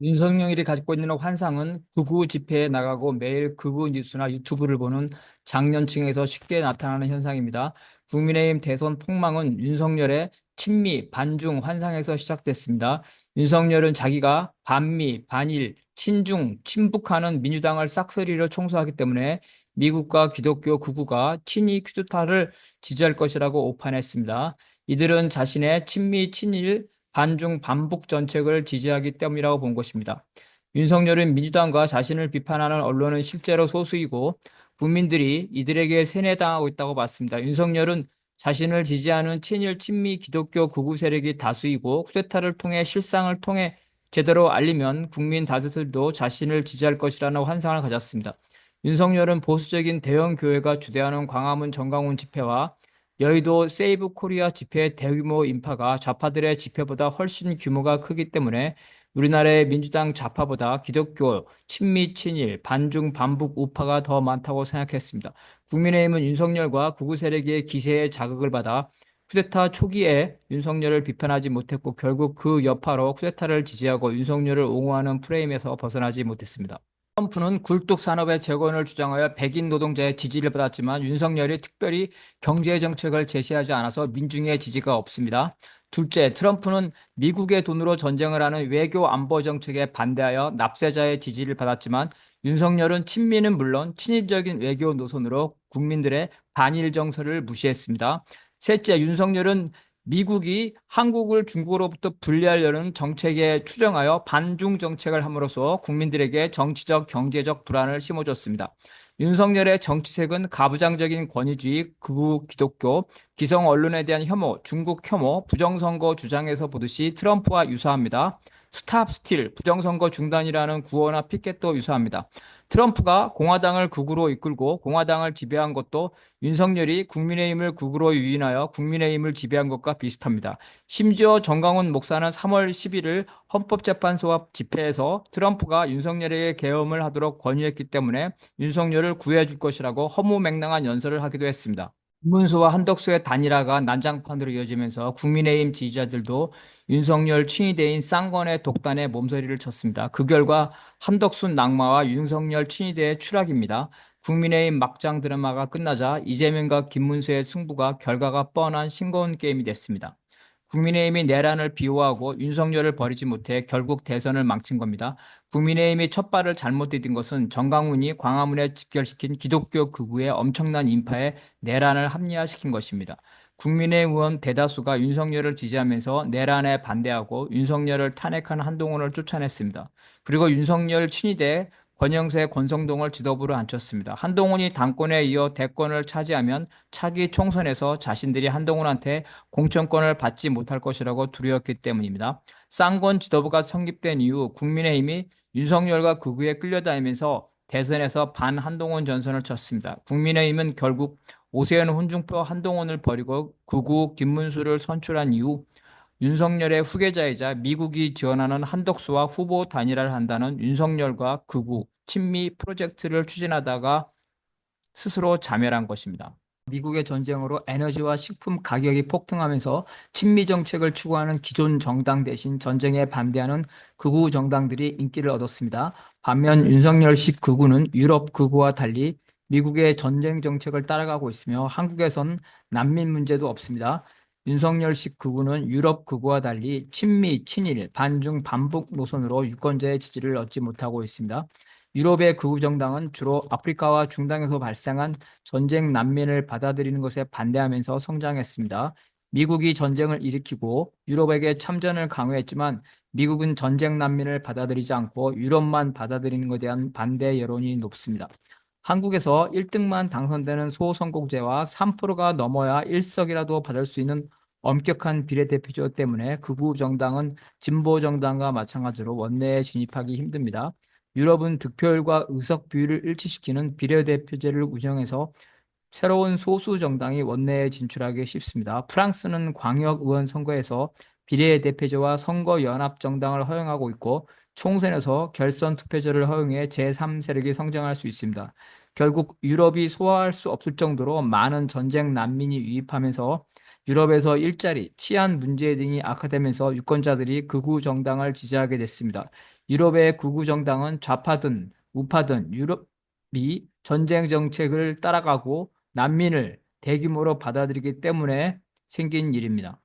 윤석열이 가지고 있는 환상은 극우 집회에 나가고 매일 극우 뉴스나 유튜브를 보는 장년층에서 쉽게 나타나는 현상입니다. 국민의힘 대선 폭망은 윤석열의 친미, 반중 환상에서 시작됐습니다. 윤석열은 자기가 반미, 반일, 친중, 친북하는 민주당을 싹쓸이로 총수하기 때문에 미국과 기독교 극우가 친이 쿠데타를 지지할 것이라고 오판했습니다. 이들은 자신의 친미, 친일, 반중 반북 정책을 지지하기 때문이라고 본 것입니다. 윤석열은 민주당과 자신을 비판하는 언론은 실제로 소수이고 국민들이 이들에게 세뇌당하고 있다고 봤습니다. 윤석열은 자신을 지지하는 친일 친미 기독교 극우 세력이 다수이고 쿠데타를 통해 실상을 통해 제대로 알리면 국민 다수들도 자신을 지지할 것이라는 환상을 가졌습니다. 윤석열은 보수적인 대형 교회가 주대하는 광화문 정강훈 집회와 여의도 세이브 코리아 집회의 대규모 인파가 좌파들의 집회보다 훨씬 규모가 크기 때문에 우리나라의 민주당 좌파보다 기독교, 친미, 친일, 반중, 반북 우파가 더 많다고 생각했습니다. 국민의힘은 윤석열과 극우 세력의 기세에 자극을 받아 쿠데타 초기에 윤석열을 비판하지 못했고 결국 그 여파로 쿠데타를 지지하고 윤석열을 옹호하는 프레임에서 벗어나지 못했습니다. 트럼프는 굴뚝 산업의 재건을 주장하여 백인 노동자의 지지를 받았지만 윤석열이 특별히 경제 정책을 제시하지 않아서 민중의 지지가 없습니다. 둘째, 트럼프는 미국의 돈으로 전쟁을 하는 외교 안보 정책에 반대하여 납세자의 지지를 받았지만 윤석열은 친미는 물론 친일적인 외교 노선으로 국민들의 반일 정서를 무시했습니다. 셋째, 윤석열은 미국이 한국을 중국으로부터 분리하려는 정책에 추정하여 반중 정책을 함으로써 국민들에게 정치적, 경제적 불안을 심어줬습니다. 윤석열의 정치색은 가부장적인 권위주의, 극우 기독교, 기성 언론에 대한 혐오, 중국 혐오, 부정선거 주장에서 보듯이 트럼프와 유사합니다. 스탑 스틸, 부정선거 중단이라는 구호나 피켓도 유사합니다. 트럼프가 공화당을 극우로 이끌고 공화당을 지배한 것도 윤석열이 국민의힘을 극우로 유인하여 국민의힘을 지배한 것과 비슷합니다. 심지어 정강훈 목사는 3월 11일 헌법재판소 앞 집회에서 트럼프가 윤석열에게 계엄을 하도록 권유했기 때문에 윤석열을 구해줄 것이라고 허무맹랑한 연설을 하기도 했습니다. 김문수와 한덕수의 단일화가 난장판으로 이어지면서 국민의힘 지지자들도 윤석열 친위대인 쌍권의 독단에 몸서리를 쳤습니다. 그 결과 한덕수 낙마와 윤석열 친위대의 추락입니다. 국민의힘 막장 드라마가 끝나자 이재명과 김문수의 승부가 결과가 뻔한 싱거운 게임이 됐습니다. 국민의힘이 내란을 비호하고 윤석열을 버리지 못해 결국 대선을 망친 겁니다. 국민의힘이 첫 발을 잘못 디딘 것은 정강훈이 광화문에 집결시킨 기독교 극우의 엄청난 인파에 내란을 합리화시킨 것입니다. 국민의힘 의원 대다수가 윤석열을 지지하면서 내란에 반대하고 윤석열을 탄핵한 한동훈을 쫓아냈습니다. 그리고 윤석열 친위대 권영세, 권성동을 지도부로 앉혔습니다. 한동훈이 당권에 이어 대권을 차지하면 차기 총선에서 자신들이 한동훈한테 공천권을 받지 못할 것이라고 두려웠기 때문입니다. 쌍권 지도부가 성립된 이후 국민의힘이 윤석열과 극우에 끌려다니면서 대선에서 반한동훈 전선을 쳤습니다. 국민의힘은 결국 오세훈 혼중표 한동훈을 버리고 극우 김문수를 선출한 이후 윤석열의 후계자이자 미국이 지원하는 한덕수와 후보 단일화를 한다는 윤석열과 극우, 친미 프로젝트를 추진하다가 스스로 자멸한 것입니다. 미국의 전쟁으로 에너지와 식품 가격이 폭등하면서 친미 정책을 추구하는 기존 정당 대신 전쟁에 반대하는 극우 정당들이 인기를 얻었습니다. 반면 윤석열식 극우는 유럽 극우와 달리 미국의 전쟁 정책을 따라가고 있으며 한국에선 난민 문제도 없습니다. 윤석열식 극우는 유럽 극우와 달리 친미, 친일, 반중, 반북 노선으로 유권자의 지지를 얻지 못하고 있습니다. 유럽의 극우 정당은 주로 아프리카와 중동에서 발생한 전쟁 난민을 받아들이는 것에 반대하면서 성장했습니다. 미국이 전쟁을 일으키고 유럽에게 참전을 강요했지만 미국은 전쟁 난민을 받아들이지 않고 유럽만 받아들이는 것에 대한 반대 여론이 높습니다. 한국에서 1등만 당선되는 소선거제와 3%가 넘어야 1석이라도 받을 수 있는 엄격한 비례대표제 때문에 극우 정당은 진보 정당과 마찬가지로 원내에 진입하기 힘듭니다. 유럽은 득표율과 의석 비율을 일치시키는 비례대표제를 운영해서 새로운 소수 정당이 원내에 진출하기 쉽습니다. 프랑스는 광역의원 선거에서 비례대표제와 선거연합정당을 허용하고 있고 총선에서 결선투표제를 허용해 제3세력이 성장할 수 있습니다. 결국 유럽이 소화할 수 없을 정도로 많은 전쟁 난민이 유입하면서 유럽에서 일자리, 치안 문제 등이 악화되면서 유권자들이 극우 정당을 지지하게 됐습니다. 유럽의 극우 정당은 좌파든 우파든 유럽이 전쟁 정책을 따라가고 난민을 대규모로 받아들이기 때문에 생긴 일입니다.